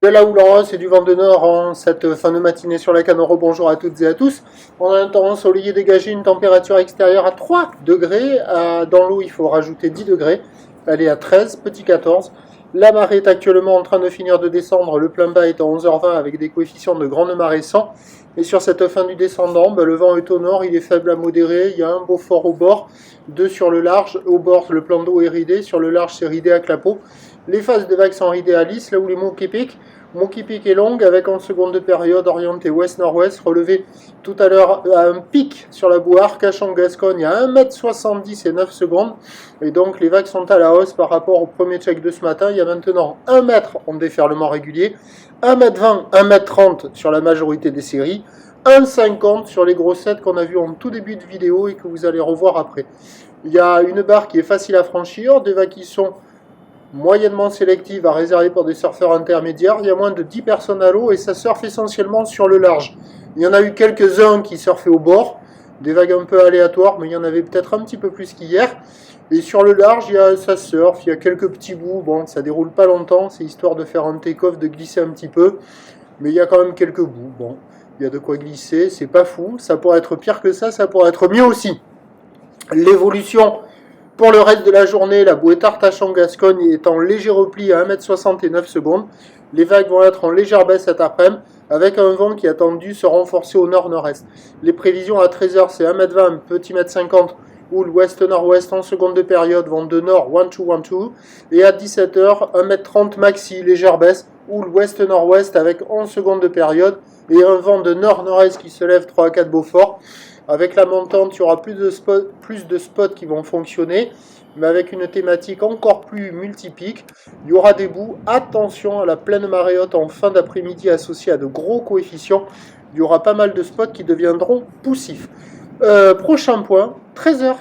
de la houle et du vent de nord en cette fin de matinée sur la Canoro. Bonjour à toutes et à tous. On a un temps ensoleillé dégagé, une température extérieure à 3 degrés. Dans l'eau, il faut rajouter 10 degrés. Elle est à 13, petit 14. La marée est actuellement en train de finir de descendre. Le plein bas est à 11h20 avec des coefficients de grande marée 100. Et sur cette fin du descendant, le vent est au nord, il est faible à modéré. Il y a un beau fort au bord, 2 sur le large. Au bord, le plan d'eau est ridé. Sur le large, c'est ridé à clapot. Les phases de vagues sont ridées à lisse, là où les Moki-Pic est longue, avec en seconde période orientée ouest-nord-ouest, relevé tout à l'heure à un pic sur la boue Arcachon-Gascogne à 1m70 et 9 secondes. Et donc les vagues sont à la hausse par rapport au premier check de ce matin. Il y a maintenant 1 mètre en déferlement régulier, 1m20, 1m30 sur la majorité des séries, 1,50 sur les grossettes qu'on a vues en tout début de vidéo et que vous allez revoir après. Il y a une barre qui est facile à franchir, des vagues qui sont moyennement sélective à réserver pour des surfeurs intermédiaires. Il y a moins de 10 personnes à l'eau et ça surfe essentiellement sur le large. Il y en a eu quelques-uns qui surfaient au bord, des vagues un peu aléatoires, mais il y en avait peut-être un petit peu plus qu'hier. Et sur le large, ça surfe, il y a quelques petits bouts, bon, ça déroule pas longtemps, c'est histoire de faire un take-off, de glisser un petit peu, mais il y a quand même quelques bouts, bon, il y a de quoi glisser, c'est pas fou, ça pourrait être pire que ça pourrait être mieux aussi. L'évolution pour le reste de la journée, la bouée Arcachon-Gascogne est en léger repli à 1m60 et 9 secondes. Les vagues vont être en légère baisse cet après-midi, avec un vent qui est attendu se renforcer au nord-nord-est. Les prévisions à 13h, c'est 1m20, petit mètre 50, ou l'ouest-nord-ouest en seconde de période, vent de nord, 1-2-1-2. Et à 17h, 1m30 maxi, légère baisse, ou l'ouest-nord-ouest avec 11 secondes de période, et un vent de nord-nord-est qui se lève 3 à 4 Beaufort. Avec la montante, il y aura plus de spots qui vont fonctionner, mais avec une thématique encore plus multipique. Il y aura des bouts. Attention à la pleine marée haute en fin d'après-midi associée à de gros coefficients. Il y aura pas mal de spots qui deviendront poussifs. Prochain point, 13h.